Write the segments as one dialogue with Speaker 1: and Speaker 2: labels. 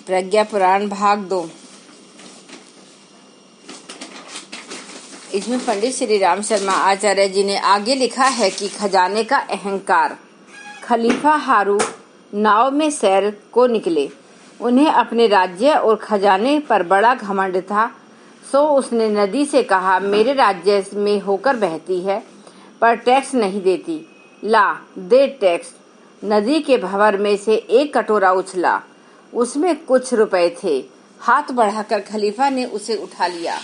Speaker 1: प्रज्ञा पुराण भाग 2। इसमें पंडित श्री राम शर्मा आचार्य जी ने आगे लिखा है कि खजाने का अहंकार। खलीफा हारू नाव में सैर को निकले। उन्हें अपने राज्य और खजाने पर बड़ा घमंड था। सो उसने नदी से कहा, मेरे राज्य में होकर बहती है पर टैक्स नहीं देती, ला दे टैक्स। नदी के भंवर में से एक कटोरा उछला, उसमें कुछ रुपए थे। हाथ बढ़ाकर खलीफा ने उसे उठा लिया।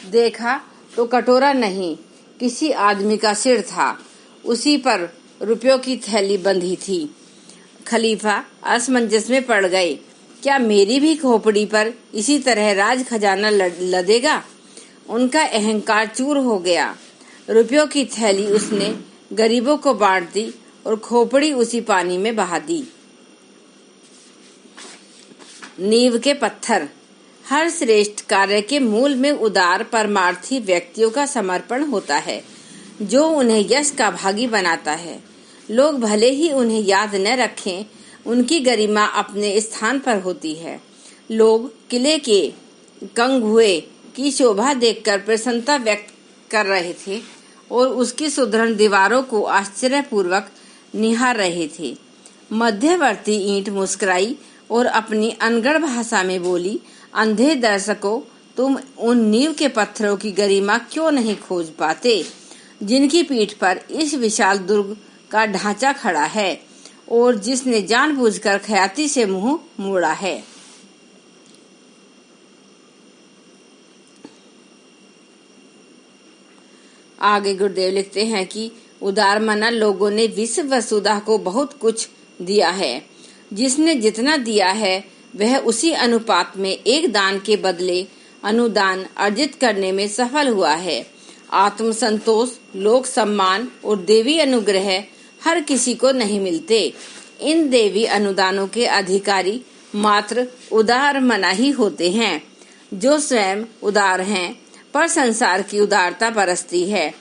Speaker 1: देखा तो कटोरा नहीं, किसी आदमी का सिर था। उसी पर रुपयों की थैली बंधी थी। खलीफा असमंजस में पड़ गए। क्या मेरी भी खोपड़ी पर इसी तरह राज खजाना लदेगा? उनका अहंकार चूर हो गया। रुपयों की थैली उसने गरीबों को बांट दी और खोपड़ी उसी पानी में बहा दी। नींव के पत्थर। हर श्रेष्ठ कार्य के मूल में उदार परमार्थी व्यक्तियों का समर्पण होता है, जो उन्हें यश का भागी बनाता है। लोग भले ही उन्हें याद न रखें, उनकी गरिमा अपने स्थान पर होती है। लोग किले के कंगुए की शोभा देखकर प्रसन्नता व्यक्त कर रहे थे और उसकी सुदृढ़ दीवारों को आश्चर्यपूर्वक निहार रहे थे। मध्यवर्ती ईंट मुस्कुराई और अपनी अनगढ़ भाषा में बोली, अंधे दर्शकों, तुम उन नींव के पत्थरों की गरिमा क्यों नहीं खोज पाते, जिनकी पीठ पर इस विशाल दुर्ग का ढांचा खड़ा है और जिसने जानबूझकर ख्याति से मुंह मोड़ा है। आगे गुरुदेव लिखते हैं कि उदार मना लोगों ने विश्व वसुधा को बहुत कुछ दिया है। जिसने जितना दिया है वह उसी अनुपात में एक दान के बदले अनुदान अर्जित करने में सफल हुआ है। आत्म संतोष, लोक सम्मान और देवी अनुग्रह हर किसी को नहीं मिलते। इन देवी अनुदानों के अधिकारी मात्र उदार मना ही होते हैं, जो स्वयं उदार हैं पर संसार की उदारता बरसती है।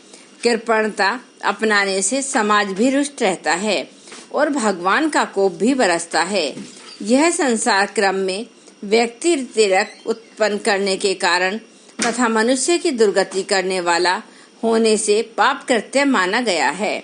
Speaker 1: कृपणता अपनाने से समाज भी रुष्ट रहता है और भगवान का कोप भी बरसता है। यह संसार क्रम में व्यक्ति तिरक उत्पन्न करने के कारण तथा मनुष्य की दुर्गति करने वाला होने से पाप कृत्य माना गया है।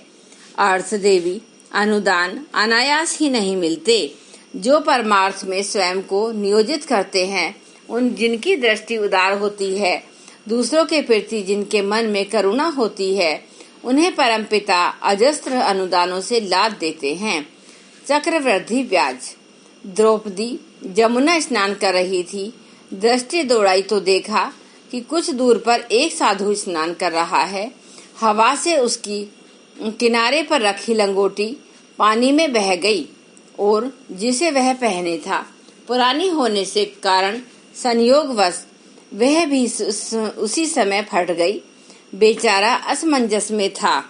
Speaker 1: अर्थ देवी अनुदान अनायास ही नहीं मिलते। जो परमार्थ में स्वयं को नियोजित करते हैं, उन जिनकी दृष्टि उदार होती है, दूसरों के प्रति जिनके मन में करुणा होती है, उन्हें परमपिता अजस्त्र अनुदानों से लाद देते हैं। चक्रवृद्धि ब्याज। द्रौपदी जमुना स्नान कर रही थी। दृष्टि दौड़ाई तो देखा कि कुछ दूर पर एक साधु स्नान कर रहा है। हवा से उसकी किनारे पर रखी लंगोटी पानी में बह गई और जिसे वह पहने था, पुरानी होने से कारण संयोगवश वह भी उसी समय फट गई। बेचारा असमंजस में था।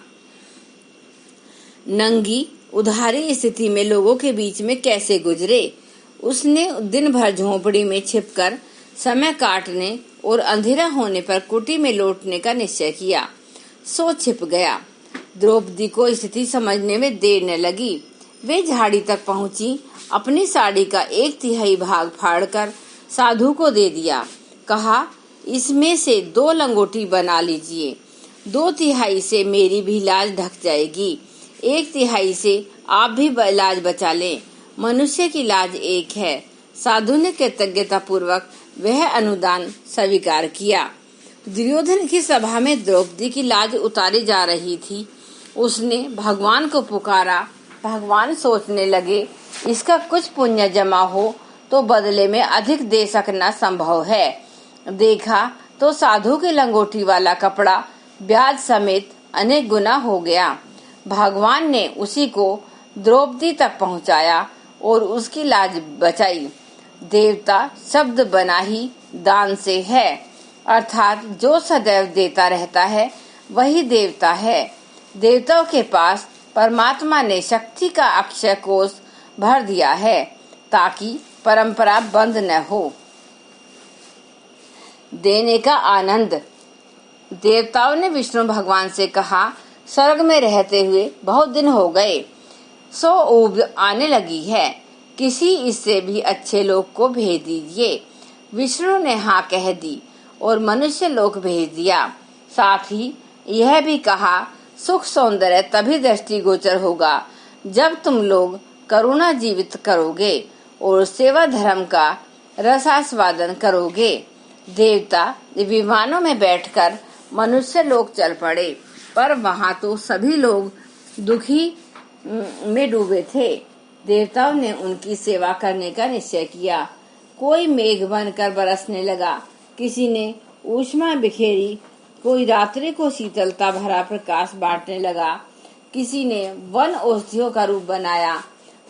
Speaker 1: नंगी उधारी स्थिति में लोगों के बीच में कैसे गुजरे। उसने दिन भर झोंपड़ी में छिपकर समय काटने और अंधेरा होने पर कुटी में लौटने का निश्चय किया। सो छिप गया। द्रौपदी को स्थिति समझने में देर न लगी। वे झाड़ी तक पहुंची। अपनी साड़ी का 1/3 भाग फाड़कर साधु को दे दिया। कहा, इसमें से 2 लंगोटी बना लीजिए। 2/3 से मेरी भी लाज ढक जाएगी। 1/3 से आप भी लाज बचा लें। मनुष्य की लाज एक है। साधु ने कृतज्ञता पूर्वक वह अनुदान स्वीकार किया। दुर्योधन की सभा में द्रौपदी की लाज उतारी जा रही थी। उसने भगवान को पुकारा। भगवान सोचने लगे, इसका कुछ पुण्य जमा हो तो बदले में अधिक दे सकना संभव है। देखा तो साधु के लंगोटी वाला कपड़ा ब्याज समेत अनेक गुना हो गया। भगवान ने उसी को द्रौपदी तक पहुंचाया और उसकी लाज बचाई। देवता शब्द बना ही दान से है, अर्थात जो सदैव देता रहता है वही देवता है। देवताओं के पास परमात्मा ने शक्ति का अक्षय कोष भर दिया है ताकि परंपरा बंद न हो। देने का आनंद। देवताओं ने विष्णु भगवान से कहा, स्वर्ग में रहते हुए बहुत दिन हो गए, सो ऊब आने लगी है। किसी इससे भी अच्छे लोक को भेज दीजिए। विष्णु ने हाँ कह दी और मनुष्य लोक भेज दिया। साथ ही यह भी कहा, सुख सौंदर्य तभी दृष्टिगोचर होगा जब तुम लोग करुणा जीवित करोगे और सेवा धर्म का रसास्वादन करोगे। देवता विमानों में बैठकर मनुष्य लोग चल पड़े, पर वहां तो सभी लोग दुखी में डूबे थे। देवताओं ने उनकी सेवा करने का निश्चय किया। कोई मेघ बनकर बरसने लगा, किसी ने ऊष्मा बिखेरी, कोई रात्रि को शीतलता भरा प्रकाश बांटने लगा, किसी ने वन औषधियों का रूप बनाया।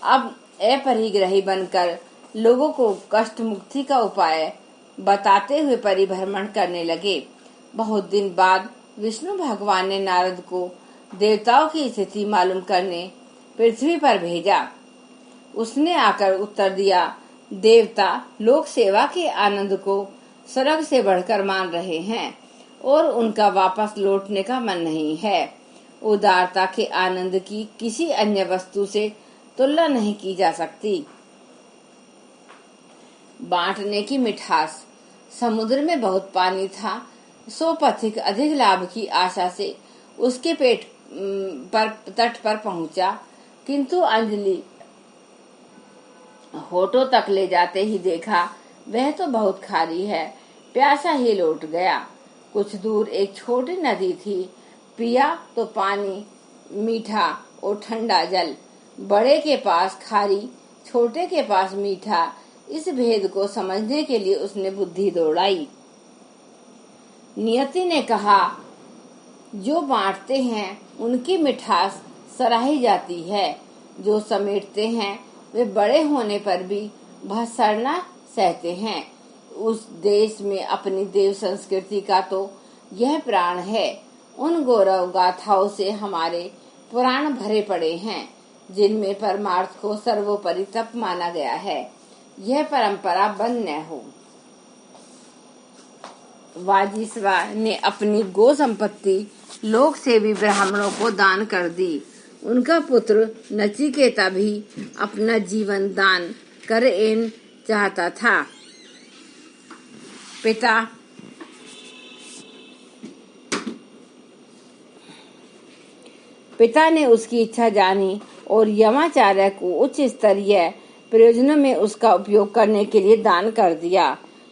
Speaker 1: अब अपरिग्रही बनकर लोगों को कष्ट मुक्ति का उपाय बताते हुए परिभ्रमण करने लगे। बहुत दिन बाद विष्णु भगवान ने नारद को देवताओं की स्थिति मालूम करने पृथ्वी पर भेजा। उसने आकर उत्तर दिया, देवता लोक सेवा के आनंद को स्वर्ग से बढ़कर मान रहे हैं और उनका वापस लौटने का मन नहीं है। उदारता के आनंद की किसी अन्य वस्तु से तुलना नहीं की जा सकती। बांटने की मिठास। समुद्र में बहुत पानी था, सो पथिक अधिक लाभ की आशा से उसके पेट पर तट पर पहुंचा, किंतु अंजलि होठों तक ले जाते ही देखा वह तो बहुत खारी है। प्यासा ही लौट गया। कुछ दूर एक छोटी नदी थी, पिया तो पानी मीठा और ठंडा जल। बड़े के पास खारी, छोटे के पास मीठा। इस भेद को समझने के लिए उसने बुद्धि दौड़ाई। नियति ने कहा, जो बांटते हैं उनकी मिठास सराही जाती है, जो समेटते हैं वे बड़े होने पर भी भसड़ना सहते हैं। उस देश में अपनी देव संस्कृति का तो यह प्राण है। उन गौरव गाथाओं से हमारे पुराण भरे पड़े हैं, जिनमें परमार्थ को सर्वोपरि तप माना गया है। यह परंपरा बंद न हो। वाजिस्वा ने अपनी गो संपत्ति लोक सेवी ब्राह्मणों को दान कर दी। उनका पुत्र नचिकेता भी अपना जीवन दान कर एन चाहता था। पिता ने उसकी इच्छा जानी और यमाचार्य को उच्च स्तरीय प्रयोजनों में उसका उपयोग करने के लिए दान कर दिया।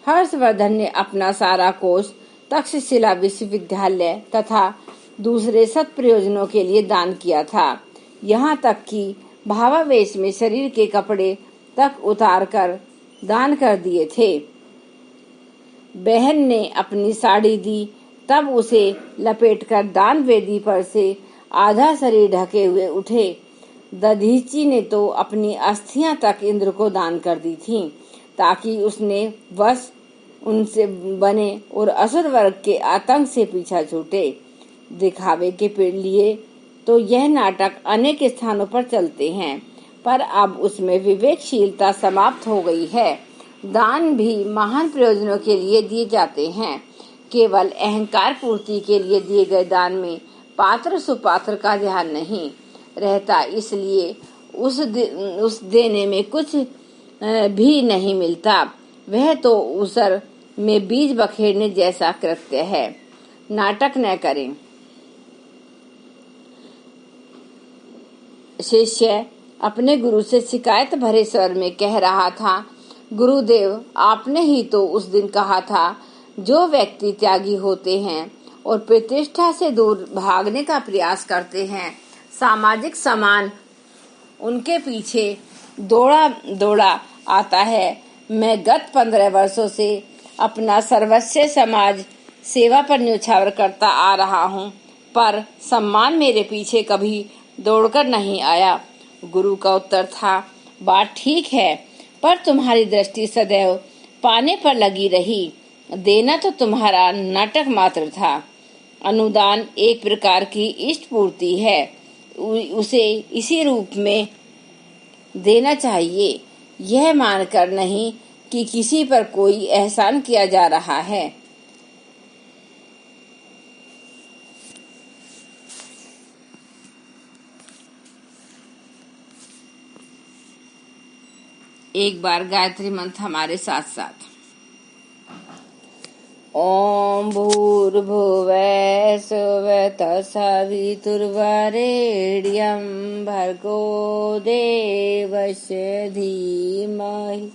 Speaker 1: हर्षवर्धन ने अपना सारा कोष तक्षशिला विश्वविद्यालय तथा दूसरे सत् प्रयोजनों के लिए दान किया था। यहाँ तक कि भावावेश में शरीर के कपड़े तक उतार कर दान कर दिए थे। बहन ने अपनी साड़ी दी, तब उसे लपेटकर दान वेदी पर से आधा शरीर ढके हुए उठे। दधीची ने तो अपनी अस्थियां तक इंद्र को दान कर दी थीं, ताकि उसने वश उनसे बने और असुर वर्ग के आतंक से पीछा छूटे। दिखावे के लिए तो यह नाटक अनेक स्थानों पर चलते हैं, पर अब उसमें विवेकशीलता समाप्त हो गई है। दान भी महान प्रयोजनों के लिए दिए जाते हैं। केवल अहंकार पूर्ति के लिए दिए गए दान में पात्र सुपात्र का ध्यान नहीं रहता, इसलिए उस देने में कुछ भी नहीं मिलता। वह तो उसर में बीज बखेरने जैसा कृत्य है। नाटक न करें। शिष्य अपने गुरु से शिकायत भरे स्वर में कह रहा था, गुरुदेव, आपने ही तो उस दिन कहा था, जो व्यक्ति त्यागी होते हैं और प्रतिष्ठा से दूर भागने का प्रयास करते हैं, सामाजिक सम्मान उनके पीछे दौड़ा दौड़ा आता है। मैं गत 15 वर्षों से अपना सर्वस्व समाज सेवा पर न्यौछावर करता आ रहा हूँ, पर सम्मान मेरे पीछे कभी दौड़कर नहीं आया। गुरु का उत्तर था, बात ठीक है, पर तुम्हारी दृष्टि सदैव पाने पर लगी रही। देना तो तुम्हारा नाटक मात्र था। अनुदान एक प्रकार की इष्ट पूर्ति है, उसे इसी रूप में देना चाहिए, यह मानकर नहीं कि किसी पर कोई एहसान किया जा रहा है। एक बार गायत्री मंत्र हमारे साथ साथ। ओम भूर्भुवः स्वः तत्सवितुर्वरेण्यं भर्गो देवस्य धीमहि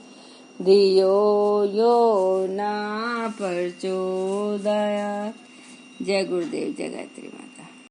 Speaker 1: धियो यो न प्रचोदयात्। जय गुरुदेव, जय गायत्री माता।